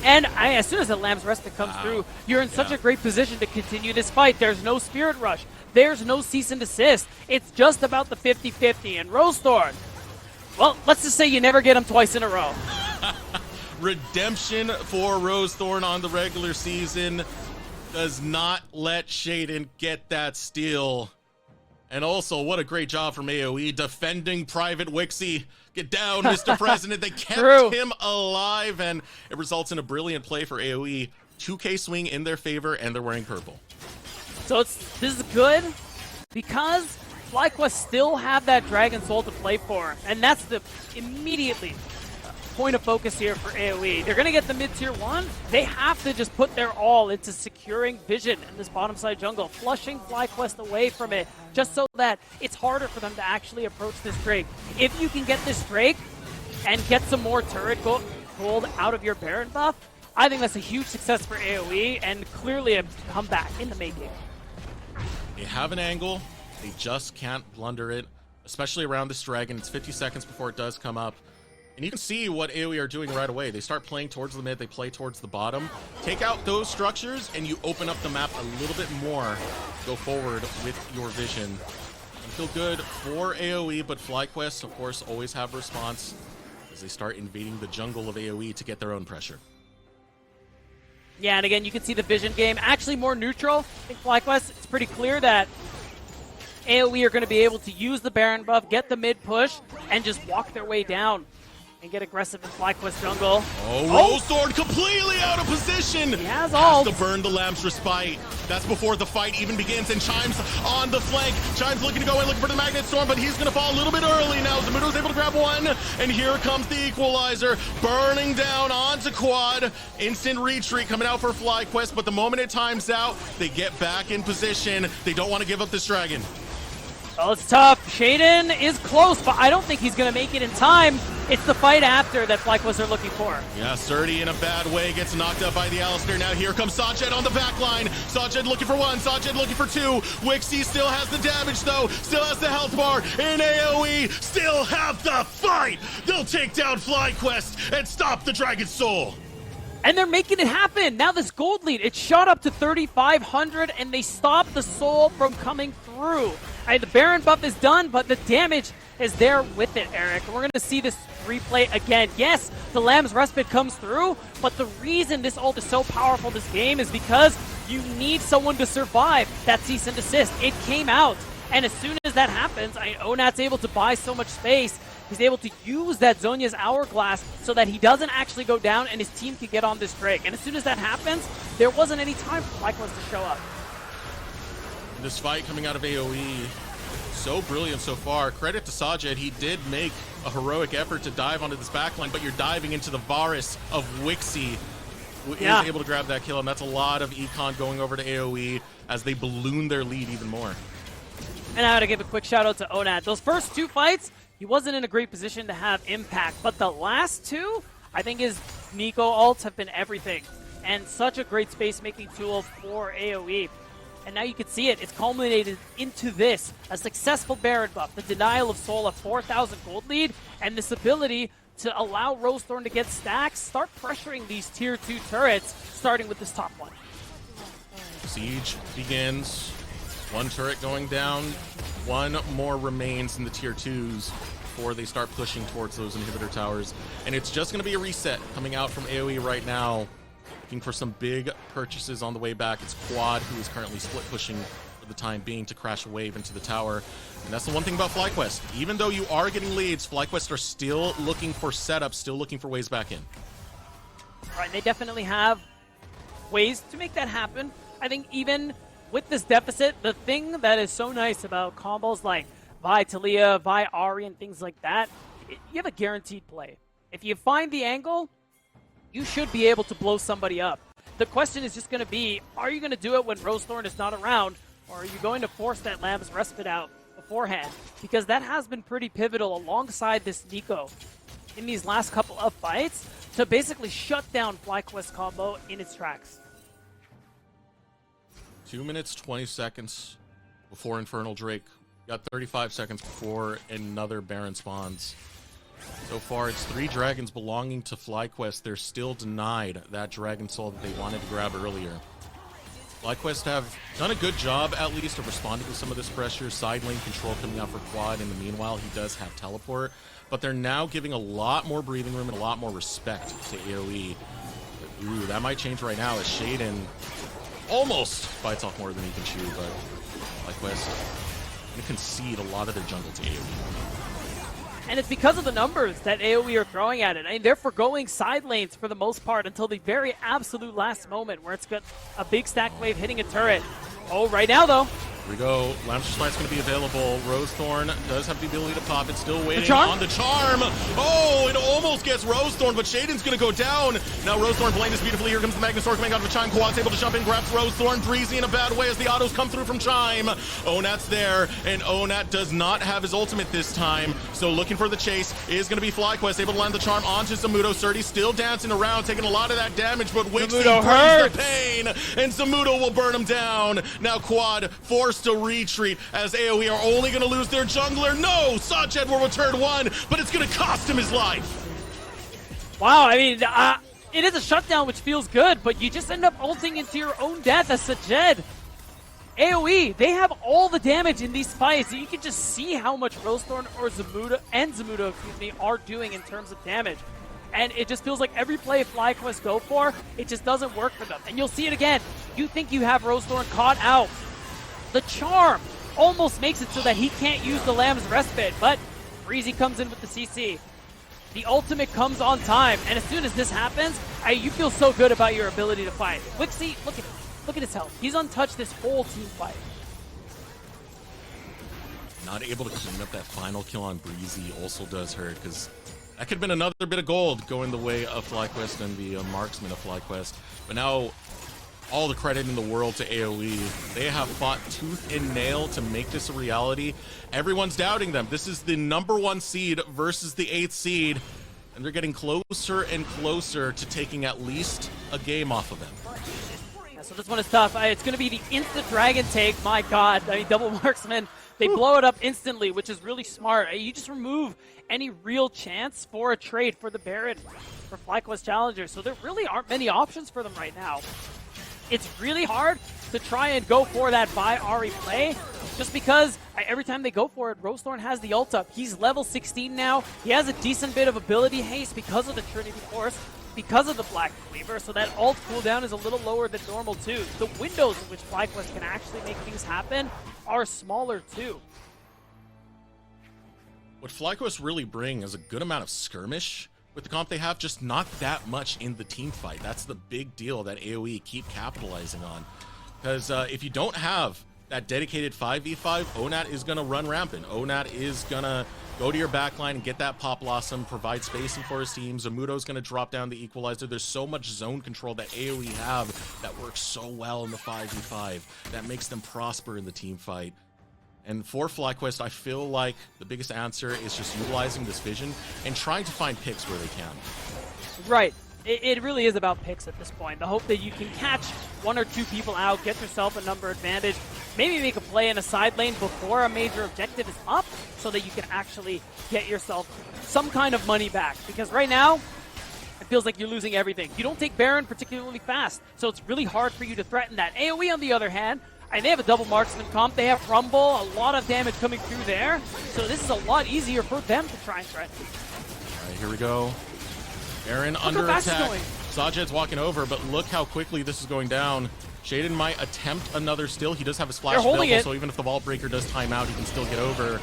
And as soon as the Lamb's Respite comes through, you're in such a great position to continue this fight. There's no Spirit Rush. There's no Cease and Desist. It's just about the 50-50. And Rosethorn, well, let's just say you never get him twice in a row. Redemption for Rosethorn on the regular season does not let Shaden get that steal. And also, what a great job from AOE defending Private Wixie. Get down, Mr. President. They kept him alive, and it results in a brilliant play for AOE. 2K swing in their favor, and they're wearing purple. So this is good because FlyQuest still have that Dragon Soul to play for, and that's the immediately point of focus here for AOE. They're going to get the mid-tier 1. They have to just put their all into securing Vision in this bottom side jungle, flushing FlyQuest away from it, just so that it's harder for them to actually approach this Drake. If you can get this Drake and get some more turret gold out of your Baron buff, I think that's a huge success for AOE and clearly a comeback in the making. They have an angle. They just can't blunder it, especially around this dragon. It's 50 seconds before it does come up. And you can see what AOE are doing right away. They start playing towards the mid, they play towards the bottom. Take out those structures, and you open up the map a little bit more. Go forward with your vision. You feel good for AOE, but FlyQuest, of course, always have a response as they start invading the jungle of AOE to get their own pressure. Yeah, and again, you can see the Vision game actually more neutral. I think FlyQuest, it's pretty clear that AOE are going to be able to use the Baron buff, get the mid push, and just walk their way down and get aggressive in FlyQuest jungle. Rosethorn completely out of position. He has ult. To burn the Lamb's Respite. That's before the fight even begins, and Chime's on the flank. Chime's looking to go in, looking for the Magnet Storm, but he's going to fall a little bit early now. Zamudo's able to grab one, and here comes the Equalizer, burning down onto Quad. Instant retreat coming out for FlyQuest, but the moment it times out, they get back in position. They don't want to give up this dragon. Oh, it's tough. Shaden is close, but I don't think he's going to make it in time. It's the fight after that FlyQuest are looking for. Yeah, Sturdy in a bad way gets knocked up by the Alistair. Now here comes Sajed on the back line. Sajed looking for one, Sajed looking for two. Wixie still has the damage though, still has the health bar, and AOE still have the fight. They'll take down FlyQuest and stop the Dragon Soul. And they're making it happen. Now this gold lead, it shot up to 3,500, and they stopped the Soul from coming through. The Baron buff is done, but the damage is there with it, Eric. We're going to see this replay again. Yes, the Lamb's Respite comes through, but the reason this ult is so powerful this game is because you need someone to survive that Cease and Desist. It came out, and as soon as that happens, Onat's able to buy so much space. He's able to use that Zhonya's Hourglass so that he doesn't actually go down and his team can get on this Drake. And as soon as that happens, there wasn't any time for FlyQuest to show up. This fight coming out of AOE, so brilliant so far. Credit to Sajed, he did make a heroic effort to dive onto this backline, but you're diving into the Varus of Wixie, who is able to grab that kill, and that's a lot of econ going over to AOE as they balloon their lead even more. And I gotta give a quick shout out to Onat. Those first two fights, he wasn't in a great position to have impact, but the last two, I think his Nico ults have been everything, and such a great space-making tool for AOE. And now you can see it. It's culminated into this. A successful Baron buff, the denial of soul, a 4,000 gold lead, and this ability to allow Rosethorn to get stacks, start pressuring these tier 2 turrets, starting with this top one. Siege begins. One turret going down. One more remains in the tier 2s before they start pushing towards those inhibitor towers. And it's just going to be a reset coming out from AOE right now. Looking for some big purchases on the way back. It's Quad, who is currently split pushing for the time being to crash a wave into the tower. And that's the one thing about FlyQuest. Even though you are getting leads, FlyQuest are still looking for setups, still looking for ways back in. All right, they definitely have ways to make that happen. I think even with this deficit, the thing that is so nice about combos like Vi Talia, Vi Ari, and things like that, you have a guaranteed play. If you find the angle, you should be able to blow somebody up. The question is just going to be, are you going to do it when Rosethorn is not around, or are you going to force that Lamb's Respite out beforehand? Because that has been pretty pivotal alongside this Nico in these last couple of fights to basically shut down FlyQuest combo in its tracks. 2 minutes, 20 seconds before Infernal Drake. Got 35 seconds before another Baron spawns. So far, it's 3 dragons belonging to FlyQuest. They're still denied that dragon soul that they wanted to grab earlier. FlyQuest have done a good job, at least, of responding to some of this pressure. Side lane control coming out for Quad. In the meanwhile, he does have teleport. But they're now giving a lot more breathing room and a lot more respect to AOE. But, ooh, that might change right now as Shaden almost bites off more than he can chew. But FlyQuest going to concede a lot of their jungle to AOE. And it's because of the numbers that AOE are throwing at it. I mean, they're forgoing side lanes for the most part until the very absolute last moment where it's got a big stack wave hitting a turret. Oh, right now, though. Here we go. Lamb's Respite's going to be available. Rosethorn does have the ability to pop. It's still waiting charm? on the charm. Oh, it almost gets Rosethorn, but Shaden's going to go down. Now Rosethorn playing this beautifully. Here comes the Magnus Sword coming out of the Chime. Quad's able to jump in, grabs Rosethorn. Breezy in a bad way as the autos come through from Chime. Onat's there, and Onat does not have his ultimate this time. So looking for the chase is going to be FlyQuest. Able to land the charm onto Zamudo. Surdy still dancing around, taking a lot of that damage, but Wixie brings the pain, and Zamudo will burn him down. Now Quad forced to retreat as AOE are only going to lose their jungler. No! Sachet will return one, but it's going to cost him his life. Wow, I mean, it is a shutdown, which feels good, but you just end up ulting into your own death as Sajed. AOE, they have all the damage in these fights. You can just see how much Rosethorn or Zamudo, are doing in terms of damage. And it just feels like every play FlyQuest go for, it just doesn't work for them. And you'll see it again. You think you have Rosethorn caught out. The charm almost makes it so that he can't use the Lamb's Respite, but Breezy comes in with the CC. The ultimate comes on time, and as soon as this happens, you feel so good about your ability to fight. Wixie, look at his health. He's untouched this whole team fight. Not able to clean up that final kill on Breezy also does hurt, because that could have been another bit of gold going the way of FlyQuest and the marksman of FlyQuest. But now, all the credit in the world to AOE. They have fought tooth and nail to make this a reality. Everyone's doubting them. This is the #1 seed versus the 8th seed, and they're getting closer and closer to taking at least a game off of them. Yeah, so this one is tough. It's going to be the instant dragon take. My God, I mean, double marksman. They blow it up instantly, which is really smart. You just remove any real chance for a trade for the Baron for FlyQuest Challengers. So there really aren't many options for them right now. It's really hard to try and go for that Vi Ari play, just because every time they go for it, Rosethorn has the ult up. He's level 16 now. He has a decent bit of ability haste because of the Trinity Force, because of the Black Cleaver, so that ult cooldown is a little lower than normal too. The windows in which FlyQuest can actually make things happen are smaller too. What FlyQuest really bring is a good amount of skirmish with the comp they have, just not that much in the team fight. That's the big deal that AOE keep capitalizing on. Because if you don't have that dedicated 5v5, Onat is going to run rampant. Onat is going to go to your backline and get that pop blossom, provide spacing for his team. Zamudo's going to drop down the equalizer. There's so much zone control that AOE have that works so well in the 5v5 that makes them prosper in the team fight. And for FlyQuest, I feel like the biggest answer is just utilizing this vision and trying to find picks where they can. Right. it really is about picks at this point. The hope that you can catch 1 or 2 people out, get yourself a number advantage, maybe make a play in a side lane before a major objective is up so that you can actually get yourself some kind of money back. Because right now, it feels like you're losing everything. You don't take Baron particularly fast, so it's really hard for you to threaten that. AOE, on the other hand, and they have a double marksman comp, they have Rumble, a lot of damage coming through there, so this is a lot easier for them to try and threaten. All right, here we go. Baron under attack. Sajed's walking over, but look how quickly this is going down. Shaden might attempt another steal. He does have a splash available, so even if the vault breaker does time out, he can still get over.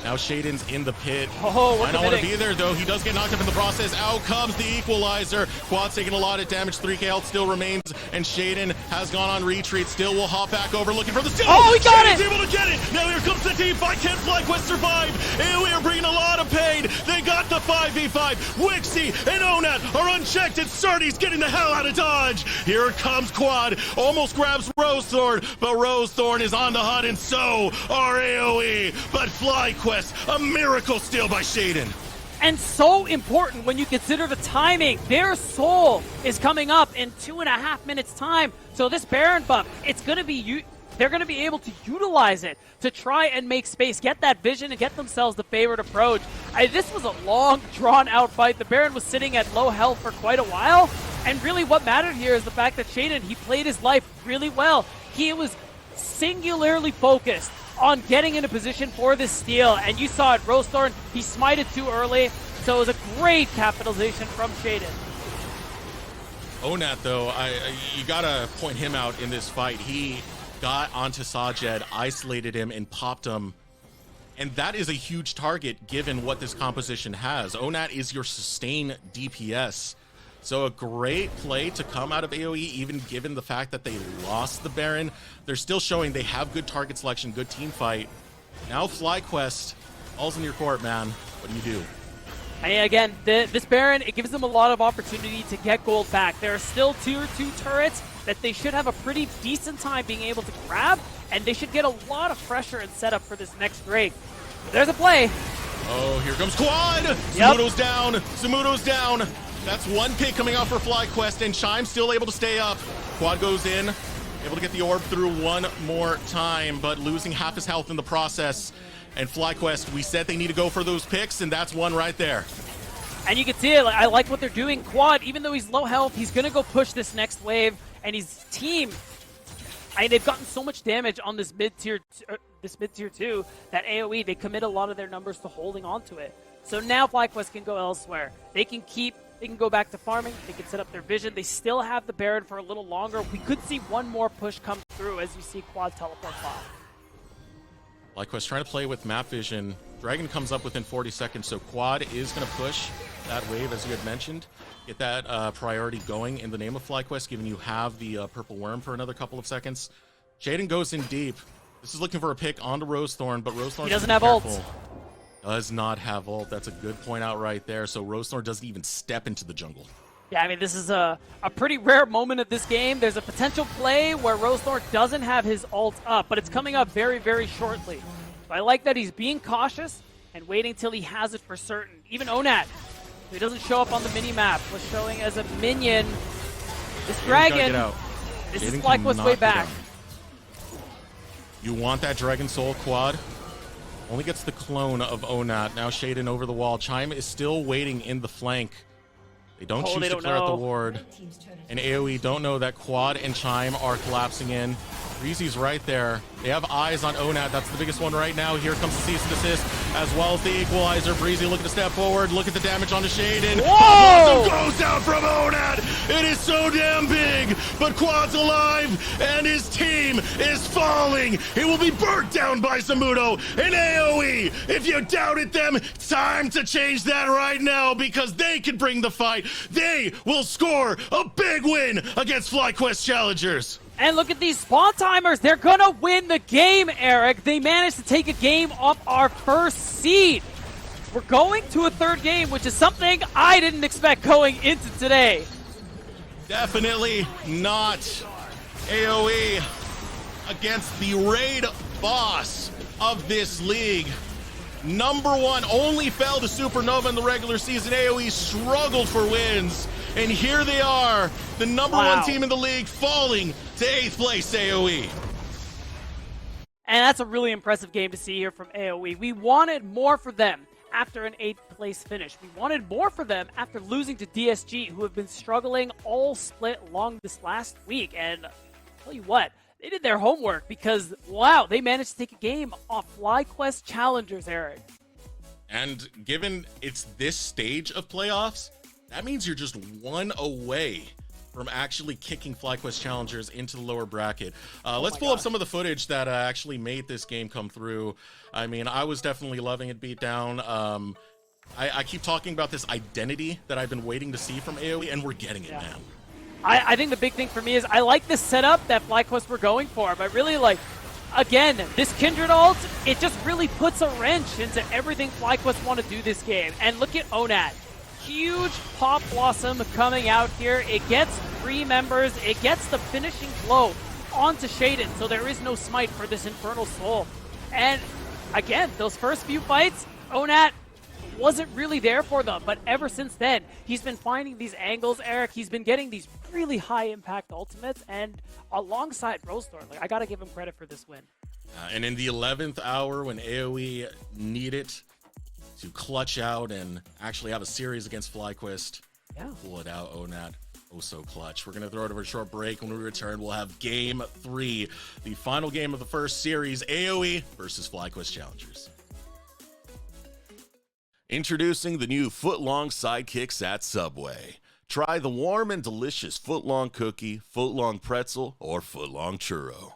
Now Shaden's in the pit. Oh, I don't want to be there, though. He does get knocked up in the process. Out comes the equalizer. Quad's taking a lot of damage. 3k health still remains, and Shaden has gone on retreat. Still will hop back over looking for the steal. Oh, he got Shaden's it! able to get it. Now here comes the team fight. Can FlyQuest survive? AOE are bringing a lot of pain. They got the 5v5. Wixie and Onat are unchecked, and Sardi's getting the hell out of dodge. Here comes Quad. Almost grabs Rosethorn, but Rosethorn is on the hunt, and so are AOE. But FlyQuest, a miracle steal by Shaden. And so important when you consider the timing. Their soul is coming up in 2.5 minutes time. So this Baron buff, it's going to be they're going to be able to utilize it to try and make space, get that vision, and get themselves the favored approach. This was a long, drawn-out fight. The Baron was sitting at low health for quite a while. And really what mattered here is the fact that Shaden, he played his life really well. He was singularly focused on getting in a position for this steal, and you saw it. Rosethorn, he smited too early, so it was a great capitalization from Shaden. Onat, though, you gotta point him out in this fight. He got onto Sajed, isolated him, and popped him, and that is a huge target given what this composition has. Onat is your sustain DPS. So a great play to come out of AOE, even given the fact that they lost the Baron. They're still showing they have good target selection, good team fight. Now FlyQuest, all's in your court, man. What do you do? And again, this Baron, it gives them a lot of opportunity to get gold back. There are still tier 2 turrets that they should have a pretty decent time being able to grab, and they should get a lot of pressure and setup for this next Drake. There's a play. Oh, here comes Quad! Yep. Zamudo's down! Zamudo's down! That's one pick coming out for FlyQuest, and Chime's still able to stay up. Quad goes in, able to get the orb through one more time, but losing half his health in the process. And FlyQuest, we said they need to go for those picks, and that's one right there. And you can see it. I like what they're doing. Quad, even though he's low health, he's going to go push this next wave, and his team, they've gotten so much damage on this mid-tier 2 that AOE, they commit a lot of their numbers to holding on to it. So now FlyQuest can go elsewhere. They can go back to farming. They can set up their vision. They still have the Baron for a little longer. We could see one more push come through as you see Quad teleport by. FlyQuest trying to play with map vision. Dragon comes up within 40 seconds, so Quad is going to push that wave, as you had mentioned. Get that priority going in the name of FlyQuest, given you have the purple worm for another couple of seconds. Shaden goes in deep. This is looking for a pick onto Rosethorn, but Rosethorn he doesn't have ult. Does not have ult. That's a good point out right there. So Rosethorn doesn't even step into the jungle. Yeah, I mean, this is a pretty rare moment of this game. There's a potential play where Rosethorn doesn't have his ult up, but it's coming up very, very shortly. So I like that he's being cautious and waiting till he has it for certain. Even Onat, who doesn't show up on the mini-map, was showing as a minion. This Dragon, this is FlyQuest's way back. You want that Dragon Soul, Quad? Only gets the clone of Onat. Now Shaden over the wall. Chime is still waiting in the flank. They don't choose to clear out the ward. And AOE don't know that Quad and Chime are collapsing in. Breezy's right there. They have eyes on Onat. That's the biggest one right now. Here comes the cease and desist, as well as the equalizer. Breezy looking to step forward. Look at the damage onto Shaden. Whoa! Goes down from Onat. It is so damn big, but Quad's alive, and his team is falling. He will be burnt down by Zamudo and AOE. If you doubted them, it's time to change that right now, because they can bring the fight. They will score a big win against FlyQuest Challengers. And look at these spawn timers. They're going to win the game, Eric. They managed to take a game off our first seed. We're going to a third game, which is something I didn't expect going into today. Definitely not. AOE against the raid boss of this league. #1 only fell to Supernova in the regular season. AOE struggled for wins. And here they are, the #1 team in the league falling to 8th place AOE. And that's a really impressive game to see here from AOE. We wanted more for them after an 8th place finish. We wanted more for them after losing to DSG, who have been struggling all split along this last week. And I'll tell you what, they did their homework because, wow, they managed to take a game off FlyQuest Challengers, Eric. And given it's this stage of playoffs, that means you're just one away from actually kicking FlyQuest Challengers into the lower bracket. Let's pull up some of the footage that actually made this game come through. I mean, I was definitely loving it beat down. I keep talking about this identity that I've been waiting to see from AOE, and we're getting it now. I think the big thing for me is I like the setup that FlyQuest were going for, but really, like, again, this Kindred ult, it just really puts a wrench into everything FlyQuest want to do this game. And look at Onat. Huge Pop Blossom coming out here. It gets 3 members. It gets the finishing blow onto Shaden, so there is no smite for this Infernal Soul. And again, those first few fights, Onat wasn't really there for them, but ever since then, he's been finding these angles, Eric. He's been getting these really high-impact ultimates, and alongside Rosethorn, like, I gotta give him credit for this win. And in the 11th hour, when AOE needed to clutch out and actually have a series against FlyQuest, pull it out, Onat. Oh, so clutch. We're going to throw it over a short break. When we return, we'll have Game 3, the final game of the first series, AOE versus FlyQuest Challengers. Introducing the new footlong sidekicks at Subway. Try the warm and delicious footlong cookie, footlong pretzel, or footlong churro.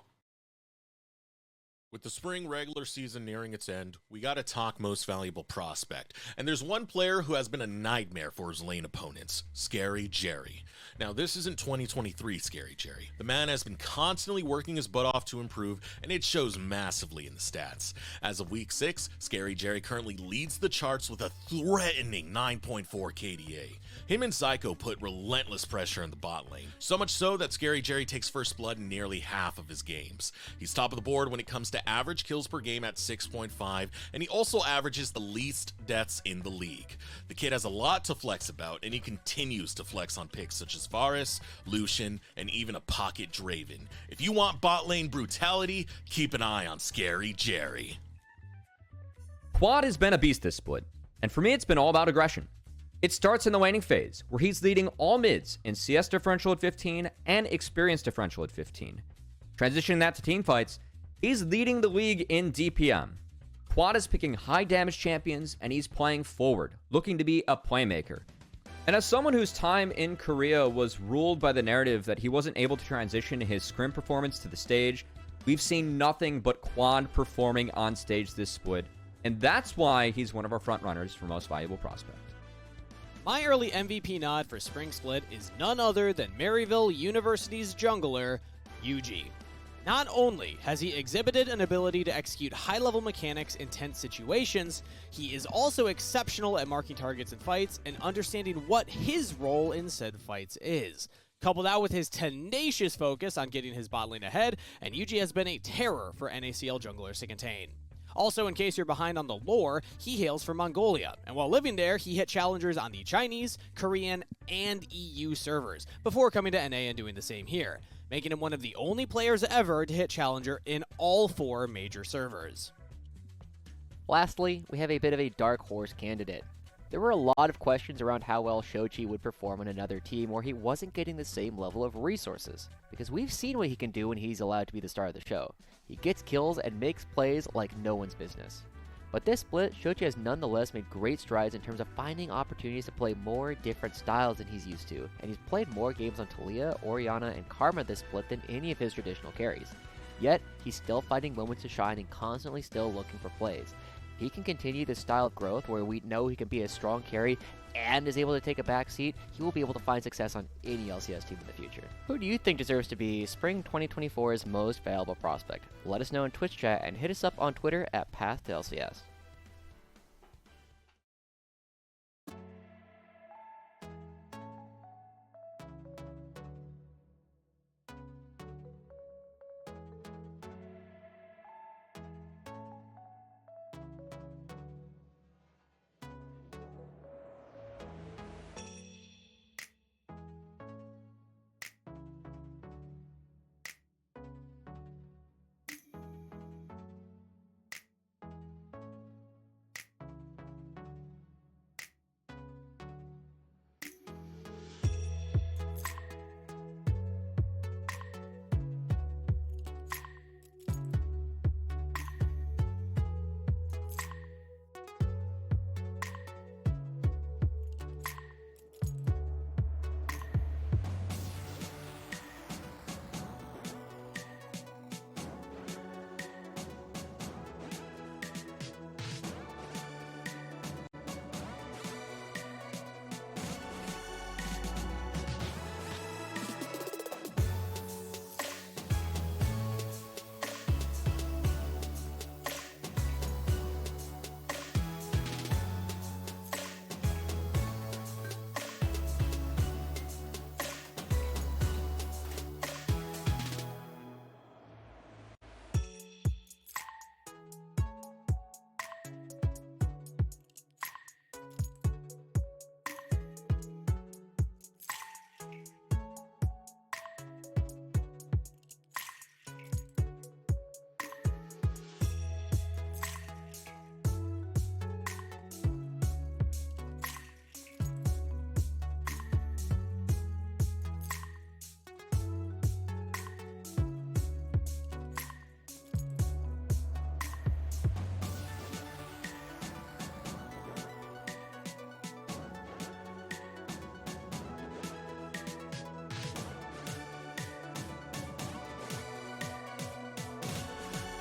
With the spring regular season nearing its end, we gotta talk most valuable prospect. And there's one player who has been a nightmare for his lane opponents, Scary Jerry. Now, this isn't 2023 Scary Jerry. The man has been constantly working his butt off to improve, and it shows massively in the stats. As of week 6, Scary Jerry currently leads the charts with a threatening 9.4 KDA. Him and Psycho put relentless pressure in the bot lane, so much so that Scary Jerry takes first blood in nearly half of his games. He's top of the board when it comes to average kills per game at 6.5, and he also averages the least deaths in the league. The kid has a lot to flex about, and he continues to flex on picks such as Varus, Lucian, and even a pocket Draven. If you want bot lane brutality, keep an eye on Scary Jerry. Quad has been a beast this split, and for me it's been all about aggression. It starts in the laning phase, where he's leading all mids in CS differential at 15 and experience differential at 15. Transitioning that to team fights, he's leading the league in DPM. Quad is picking high damage champions, and he's playing forward, looking to be a playmaker. And as someone whose time in Korea was ruled by the narrative that he wasn't able to transition his scrim performance to the stage, we've seen nothing but Quad performing on stage this split, and that's why he's one of our frontrunners for most valuable prospect. My early MVP nod for Spring Split is none other than Maryville University's jungler, UG. Not only has he exhibited an ability to execute high-level mechanics in tense situations, he is also exceptional at marking targets in fights and understanding what his role in said fights is. Couple that with his tenacious focus on getting his bot lane ahead, and UG has been a terror for NACL junglers to contain. Also, in case you're behind on the lore, he hails from Mongolia, and while living there, he hit challengers on the Chinese, Korean, and EU servers, before coming to NA and doing the same here, making him one of the only players ever to hit challenger in all 4 major servers. Lastly, we have a bit of a dark horse candidate. There were a lot of questions around how well Shochi would perform on another team where he wasn't getting the same level of resources, because we've seen what he can do when he's allowed to be the star of the show. He gets kills and makes plays like no one's business. But this split, Shochi has nonetheless made great strides in terms of finding opportunities to play more different styles than he's used to, and he's played more games on Talia, Orianna, and Karma this split than any of his traditional carries. Yet, he's still finding moments to shine and constantly still looking for plays. If he can continue this style of growth where we know he can be a strong carry and is able to take a back seat, he will be able to find success on any LCS team in the future. Who do you think deserves to be Spring 2024's most valuable prospect? Let us know in Twitch chat and hit us up on Twitter at Path to LCS.